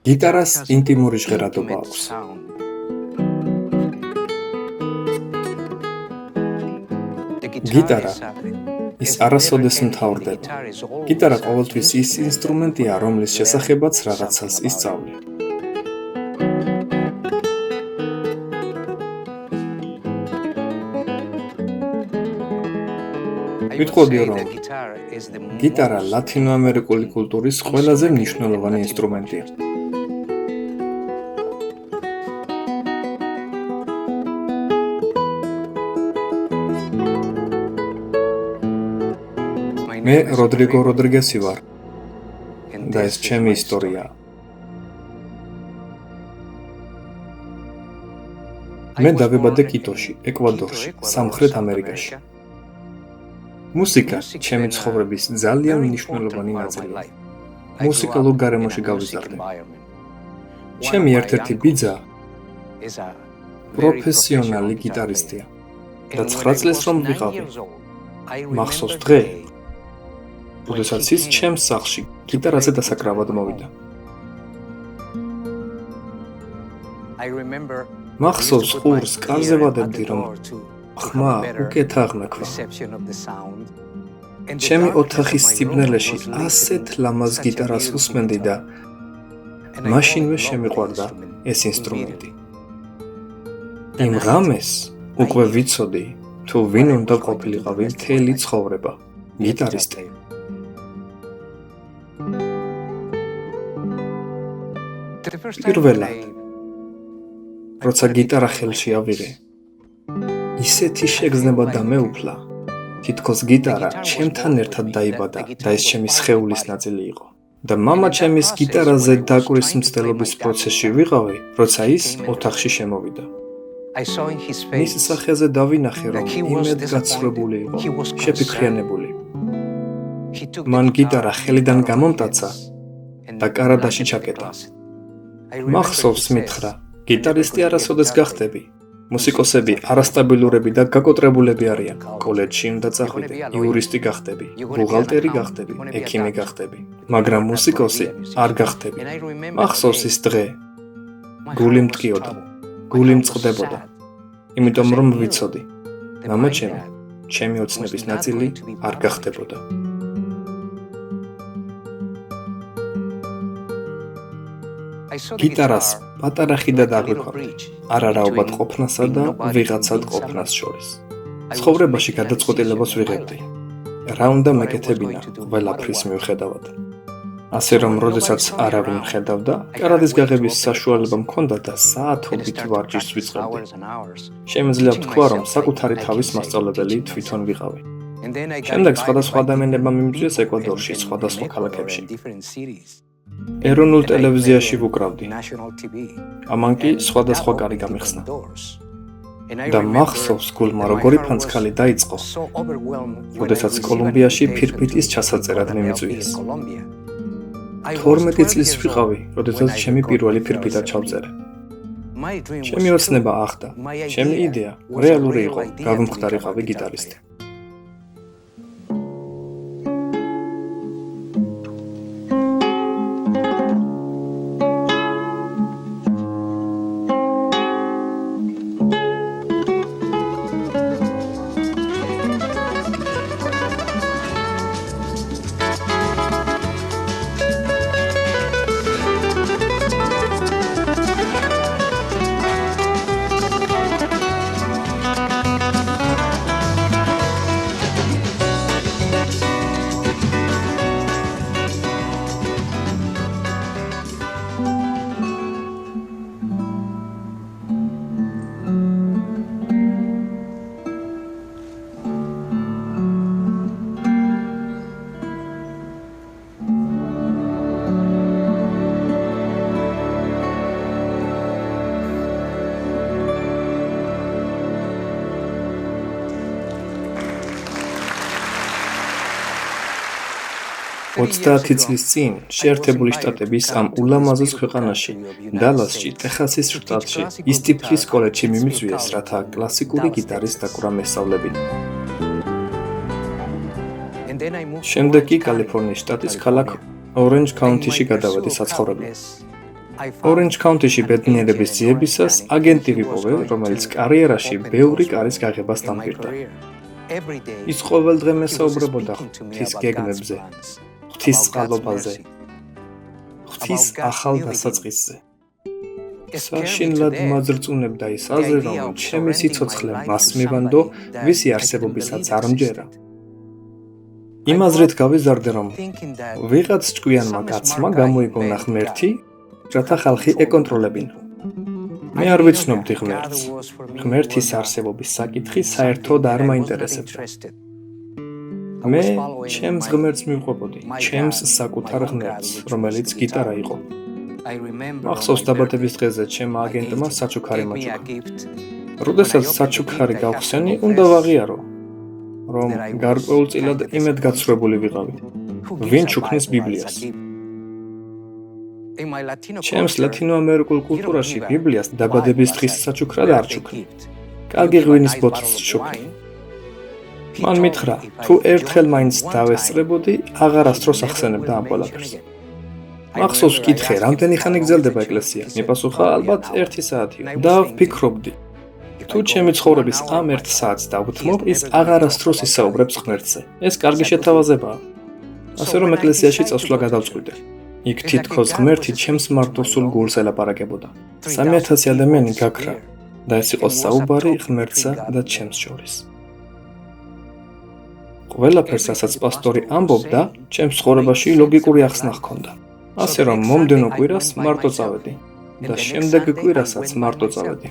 გიტარას ინტიმური ჟღერადობა აქვს. გიტარა ის არასოდეს მთავრდება. გიტარა ყოველთვის ის ინსტრუმენტია, რომლის შესახებაც რაღაცას ისწავლი. ვიტყოდი, რომ გიტარა ლათინოამერიკული კულტურის ყველაზე მნიშვნელოვანი ინსტრუმენტია. მე როდრიგო როდრიგესი ვარ და ეს ჩემი ისტორიაა. მე დავიბადე კიტოში, ეკვადორში, სამხრეთ ამერიკაში. მუსიკა ჩემი ცხოვრების ძალიან მნიშვნელოვანი ნაწილია. მუსიკალურ გარემოში გავიზარდე. ჩემი ერთ-ერთი ბიძა პროფესიონალი გიტარისტია და 9 წელს რომ ვიყავი. მახსოვს დღე, როდესაც ის ჩემს სახლში გიტარაზე დასაკრავად მოვიდა. მახსოვს ყურს კარზე ვადებდი, რომ ხმა უკეთ აღმექვა. ჩემი ოთახის სიბნელეში ასეთ ლამაზ გიტარას უსმენდი და მაშინვე შემიყვარდა ეს ინსტრუმენტი. იმ ღამეს უკვე ვიცოდი, თუ ვინ უნდა ყოფილიყავი მთელი ცხოვრება, გიტარისტი. პირველად, როცა გიტარა ხელში ავიღე, ისეთი შეგრძნება დამეუფლა, თითქოს გიტარა ჩემთან ერთად დაიბადა და ეს ჩემი სხეულის ნაწილი იყო. და მამა ჩემის გიტარაზე დაკვრის მცდელობის პროცესში ვიყავი, როცა ის ოთახში შემოვიდა. მის სახეზე დავინახე, რომ იმედგაცრუებული იყო, შეფიქრიანებული. მან გიტარა ხელიდან გამომტაცა და კარადაში ჩაკეტა. მახსოვს მითხრა, გიტარისტი არასოდეს გახდები. მუსიკოსები არასტაბილურები და გაკოტრებულები არიან. კოლეჯში უნდა წახვიდე, იურისტი გახდები, ბუღალტერი გახდები, ექიმი გახდები, მაგრამ მუსიკოსი არ გახდები. მახსოვს ის დღე. გული მტკიოდა, გული მწყდებოდა. იმიტომ რომ ვიცოდი, მამა ჩემი ოცნების ნაწილი არ გახდებოდა. გიტარას პატარა ხიდად აღვიქვამდი, არარაობად ყოფნასა და ვიღაცად ყოფნას შორის. ცხოვრებაში გადაწყვეტილებას ვიღებდი. რა უნდა მეკეთებინა ყველაფრის მიუხედავად. ასე რომ, როდესაც არავინ მხედავდა, კარადის გაღების საშუალება მქონდა და საათობით ვარჯიშს ვიწყებდი. შემიძლია ვთქვა, რომ საკუთარი თავის მასწავლებელი თვითონ ვიყავი. შემდეგ სხვადასხვა ადამიანებმა მიმწვიეს ეკვადორში, სხვადასხვა ქალაქებში. ეროვნულ ტელევიზიაში ვუკრავდი. ამან კი სხვადასხვა კარი გამიხსნა. და მახსოვს გულმა როგორი ფანცქალი დაიწყო, როდესაც კოლუმბიაში ფირფიტის ჩასაწერად მიმიწვიეს. 12 წლის ვიყავი, როდესაც ჩემი პირველი ფირფიტა ჩავწერე. ჩემი ოცნება ახდა, ჩემი იდეა რეალური იყო, გავიმხდარიყავი გიტარისტი. ოცდაათი წლის წინ შეერთებული შტატების ამ ულამაზეს ქვეყანაში, დალასში, ტეხასის შტატში, ისტიფლის კოლეჯში მიმიწვიეს, რათა კლასიკური გიტარის დაკვრა მესწავლებინა. შემდეგ კი კალიფორნიის შტატის ქალაქ ორენჯ ქაუნთიში გადავედი საცხოვრებლად. ორენჯ ქაუნთიში ბედნიერების ძიებისას აგენტი ვიპოვე, რომელიც კარიერაში ბევრი კარის გაღებას დამკვირდა. ის ყოველ დღე მესაუბრებოდა ღვთის გეგმებზე, ღვთის წყალობაზე, ღვთის ახალ დასაწყისზე. საშინლად მაძრწუნებდა ის აზრი, რომ ჩემი სიცოცხლე მას მივანდო, ვისი არსებობისაც არ მჯერა. იმ აზრით გავიზარდე, რომ ვიღაც ჭკვიანმა კაცმა გამოიგონა ღმერთი, რათა ხალხი ეკონტროლებინო. მე არ ვიცნობდი ღმერთს. ღმერთის არსებობის საკითხი საერთოდ არ მაინტერესებდა. მე ჩემს ღმერთს მივყვებოდი, ჩემს საკუთარ ღმერთს, რომელიც გიტარა იყო. მახსოვს დაბადების დღეზე ჩემმა აგენტმა საჩუქარი მაჭირა. როდესაც საჩუქარი გავხსენი, უნდა ვაღიარო, რომ გარკვეულწილად იმედგაცრუებული ვიყავი. ვინ ჩუქნის ბიბლიას? ჩემს ლათინოამერიკულ კულტურაში ბიბლიას დაბადების დღის საჩუქრად არ ჩუქნი. კარგი ღვინის ბოთლს ჩუქნი. მან მითხრა, თუ ერთხელ მაინც დავესწრებოდი, აღარასდროს ახსენებდა ამ ყველაფერს. მახსოვს ვკითხე, რამდენი ხანი გრძელდება ეკლესია? მიპასუხა, ალბათ 1 საათი. და ვფიქრობდი, თუ ჩემი ცხოვრების ამ 1 საათს დავუთმობ, ის აღარასდროს ისაუბრებს ღმერთზე. ეს კარგი შეთავაზებაა. ასე რომ ეკლესიაში წასვლა გადავწყვიტე. იქ თითქოს ღმერთი ჩემს მარტოსულ გულს ელაპარაკებოდა. 3000 ადამიანი გაქრა და ეს იყო საუბარი ღმერთსა და ჩემს შორის. ყველაფერს, რასაც პასტორი ამბობდა, ჩემს ცხოვრებაში ლოგიკური ახსნა ჰქონდა. ასე რომ მომდენო კვირას მარტო წავედი და შემდეგ კვირასაც მარტო წავედი.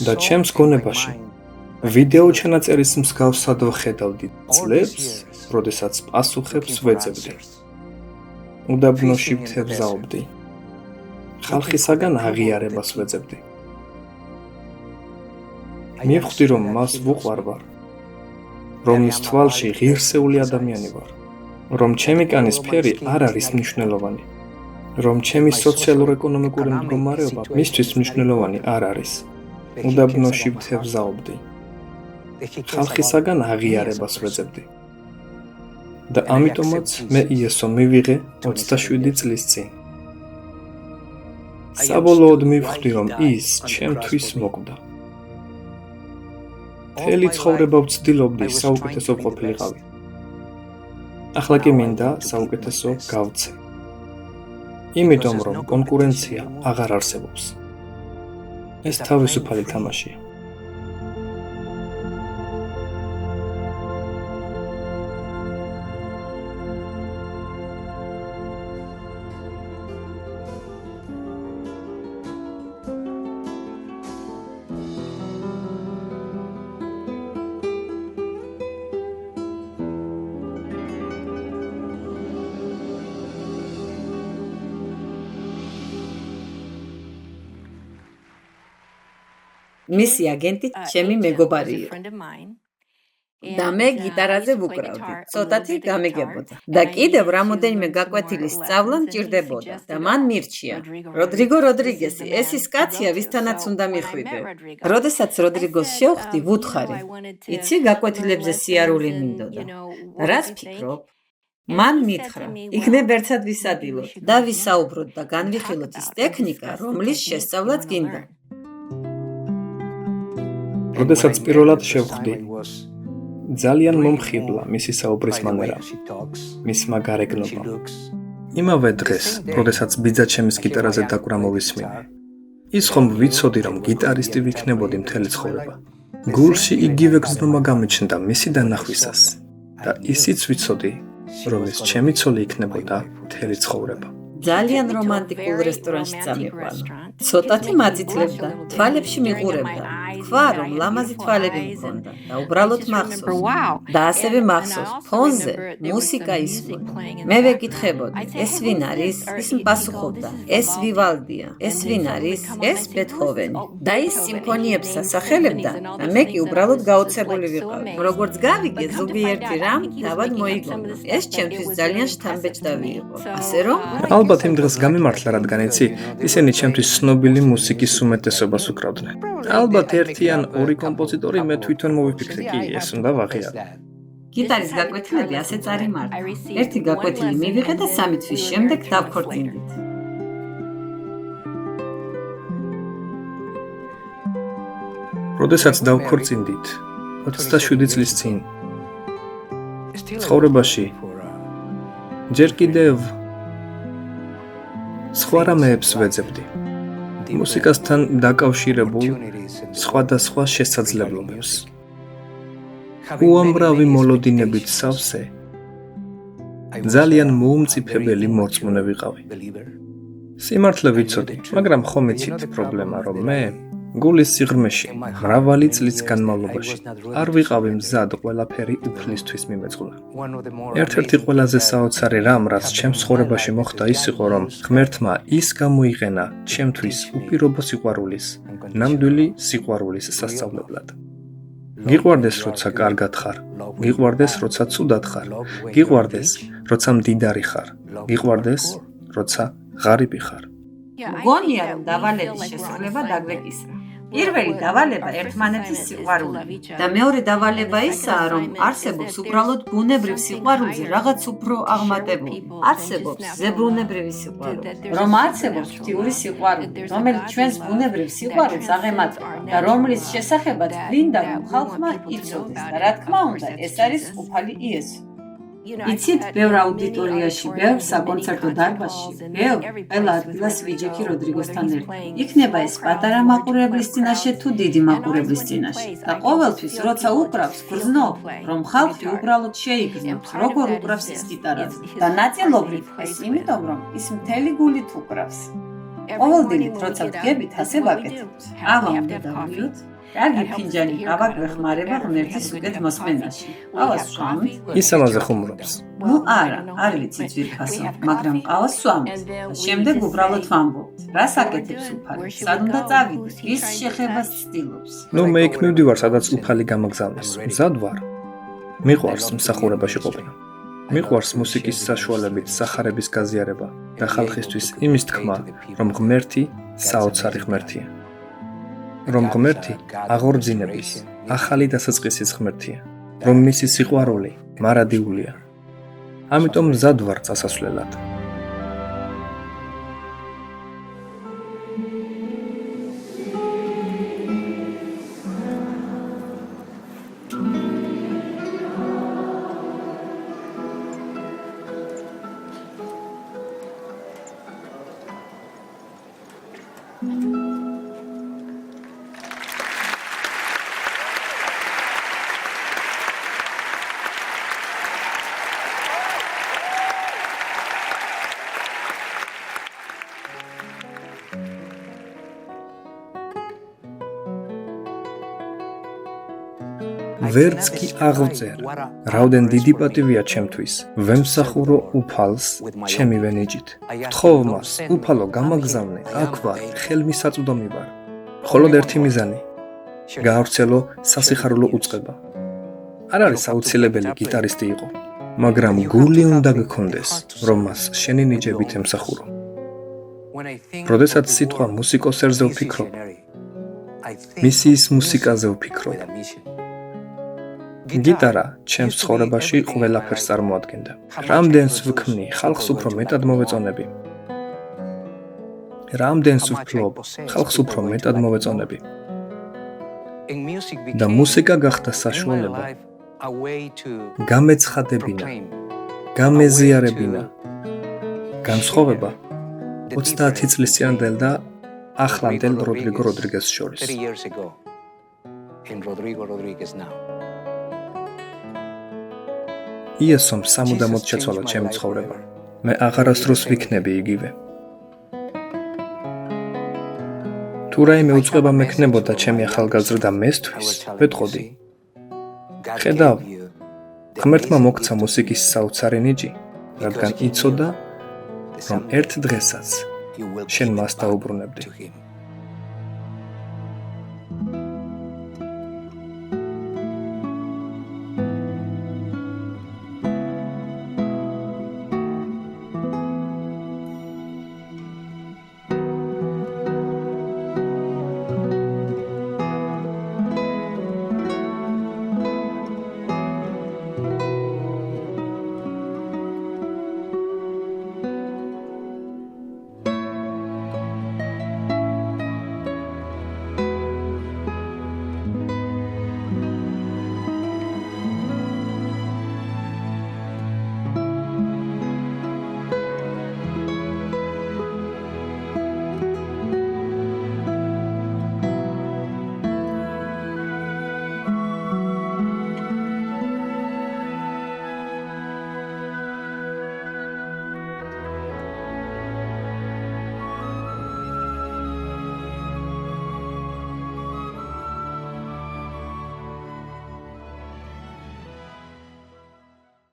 და ჩემს გონებაში ვიდეო ჩანაწერის მსგავსად ვხედავდი წლებს, როდესაც პასუხებს ვეძებდი. უდაბნოში ვთევზაობდი. ხალხისაგან აღიარებას ვეძებდი. მივხვდი, რომ მას ვუყვარ ვარ, რომ მის თვალში ღირსეული ადამიანი ვარ, რომ ჩემი კანის ფერი არ არის მნიშვნელოვანი, რომ ჩემი სოციალურ-ეკონომიკური მდგომარეობა მისთვის მნიშვნელოვანი არ არის. უდაბნოში ვთევზაობდი. ხალხისაგან აღიარებას ვეძებდი. და ამიტომაც მე იესო მივიღე 27 წლის წინ. საბოლოოდ მივხვდი, რომ ის ჩემთვის მოკვდა. მთელი ცხოვრება ვცდილობდი საუკეთესო ყოფილიყავი. ახლა კი მინდა საუკეთესო გავცე. იმიტომ რომ კონკურენცია აღარ არსებობს. ეს თავისუფალი თამაშია. მისი აგენტი ჩემი მეგობარი იყო. და მე გიტარაზე ვუკრავდი. ცოტათი გამეგებოდა. და კიდევ რამოდენიმე გაკვეთილი სწავლა მჭირდებოდა და მან მირჩია. როდრიგო როდრიგესი, ეს ის კაცია, ვისთანაც უნდა მიხვიდე. როდესაც როდრიგოს შევხვდი, ვუთხარი. იცი, გაკვეთილებზე სიარული მინდოდა. რას ფიქრობ? მან მითხრა, იქნებ ერთად ვისადილოთ და ვისაუბროთ და განვიხილოთ ის ტექნიკა, რომლის შესწავლაც გინდა. როდესაც პირველად შევხვდი, ძალიან მომხიბლა მისი საუბრის მანერა, მისმა გარეგნობა. იმავე დღეს, როდესაც ბიძა ჩემის გიტარაზე დაკვრა მოვისმინე, ის ხომ ვიცოდი, რომ გიტარისტი ვიქნებოდი მთელი ცხოვრება. გულში იგივე გზნობა გამიჩნდა მისი დანახვისას და ისიც ვიცოდი, რომ ეს ჩემი ცოლი იქნებოდა მთელი ცხოვრება. ძალიან რომანტიკულ რესტორანში წამიყვანა. ცოტათი მაძითლებდა, თვალებში მიყურებდა. თქვა, რომ ლამაზი თვალები მქონდა და უბრალოდ მახსოვს. და ასევე მახსოვს, ფონზე მუსიკა ისმოდა. მე ვეკითხებოდი, ეს ვინ არის? ის მპასუხობდა, ეს ვივალდია. ეს ვინ არის? ეს ბეთჰოვენი. და ის სიმფონიებს ასახელებდა და მე კი უბრალოდ გაოცებული ვიყავი. როგორც გავიგე, ზოგიერთი რამ თავად მოიგონა. ეს ჩემთვის ძალიან შთამბეჭდავი იყო. ასე რომ ალბათ იმ დღეს გამიმართლა, რადგან იცი, ისინი ჩემთვის ცნობილი მუსიკის უმეტესობას უკრავდნენ. ალბათ ერთი ან ორი კომპოზიტორი მე თვითონ მოვიფიქრე, კი ეს უნდა ვაღიარო. გიტარის გაკვეთილები ასე წარიმართა. ერთი გაკვეთილი მივიღე და 3 თვის შემდეგ დავქორწინდით. როდესაც დავქორწინდით 27 წლის წინ ცხოვრებაში ჯერ კიდევ სხვა რამეებს ვეძებდი. მუსიკასთან დაკავშირებულ სხვადასხვა შესაძლებლობებს. უამრავი მოლოდინებით სავსე ძალიან მოუმწიფებელი მორწმუნე ვიყავი. სიმართლე ვიცოდი, მაგრამ ხომ იცით პრობლემა, რომ მე გულის სიღრმეში მრავალი წლის განმავლობაში არ ვიყავი მზად ყველაფერი უფლისთვის მიმეწყლა. ერთ-ერთი ყველაზე საოცარი რამ, რაც ჩემს ცხოვრებაში მოხდა, ის იყო, რომ ღმერთმა ის გამოიყენა ჩემთვის უპირობო სიყვარულის, ნამდვილი სიყვარულის სასწავლებლად. გიყვარდეს, როცა კარგად ხარ, გიყვარდეს, როცა ცუდად ხარ, გიყვარდეს, როცა მდიდარი ხარ, გიყვარდეს, როცა ღარიბი ხარ. მგონია, რომ დავალების შესრულება დაგვეკისრა. პირველი დავალება ერთმანეთის სიყვარული და მეორე დავალება ისაა, რომ არსებობს უბრალოდ ბუნებრივ სიყვარულზე რაღაც უფრო აღმატებული. არსებობს ზებრუნებრივი სიყვარული, რომ არსებობს ღვთიური სიყვარული, რომელიც ჩვენს ბუნებრივ სიყვარულს აღემატება და რომლის შესახებაც წმინდა ხალხმა იცოდეს და რა თქმა უნდა, ეს არის უფალი იესო. იცით, ბევრ აუდიტორიაში, ბევრ საკონცერტო დარბაზში, ბევრ ყველა ადგილას ვიჯექი როდრიგოსთან ერთად. იქნება ეს პატარა მაყურებლის წინაშე თუ დიდი მაყურებლის წინაშე. და ყოველთვის, როცა უკრავს, გრძნობ, რომ ხალხი უბრალოდ შეიგრძნობს, როგორ უკრავს ის გიტარაზე. და ნაწილობრივ ეს იმიტომ, რომ ის მთელი გულით უკრავს. ყოველდღიურად, როცა ვდგებით, ასე ვაკეთებთ. ყავა უნდა დავიოთ. კარგი ფინჯანი ყავა გვეხმარება ღმერთის უკეთ მოსმენაში. ყავას ვსვამთ. ის ამაზე ხუმრობს. ნუ არა, არ ვიცი ძვირფასო, მაგრამ ყავას ვსვამთ. შემდეგ უბრალოდ ვამბობთ. რას აკეთებს უფალი? სად უნდა წავიდეთ? ვის შეხებას ცდილობს? ნუ მე იქ მივდივარ, სადაც უფალი გამაგზავნეს. მზად ვარ. მიყვარს მსახურებაში ყოფნა. მიყვარს მუსიკის საშუალებით სახარების გაზიარება და ხალხისთვის იმის თქმა, რომ ღმერთი საოცარი ღმერთია. რომ ღმერთი აღორძინების, ახალი დასაწყისის ღმერთია, რომ მისი სიყვარული მარადიულია. ამიტომ მზად ვარ წასასვლელად. ვერც კი აღვწერ, რაოდენ დიდი პატივია ჩემთვის, ვემსახურო უფალს ჩემივე ნიჭით. ვთხოვ მას, უფალო, გამაგზავნე, აქ ვარ, ხელმისაწვდომი ვარ. მხოლოდ ერთი მიზანი, გაავრცელო სასიხარულო უწყება. არ არის აუცილებელი გიტარისტი იყო, მაგრამ გული უნდა გქონდეს, რომ მას შენი ნიჭებით ემსახურო. როდესაც სიტყვა მუსიკოსერზე ვფიქრობ, მისიის მუსიკაზე ვფიქრობ. გიტარა ჩემს ცხოვრებაში ყველაფერს წარმოადგენდა. რამდენს ვქმნი, ხალხს უფრო მეტად მოვეწონები. რამდენს ვფლობ, ხალხს უფრო მეტად მოვეწონები. და მუსიკა გახდა საშუალება გამეცხადებინა, გამეზიარებინა, განსხვავება 30 წლისწინდელ და ახლანდელ როდრიგო როდრიგეს შორის. იესომ სამუდამოდ შეცვალა ჩემი ცხოვრება. მე აღარასდროს ვიქნები იგივე. თუ რაიმე უწყება მექნებოდა ჩემი ახალგაზრდა მესთვის, ვეტყოდი. ხედავ, ღმერთმა მოგცა მუსიკის საოცარი ნიჭი, რადგან იცოდა, რომ ერთ დღესაც შენ მას დაუბრუნებდი.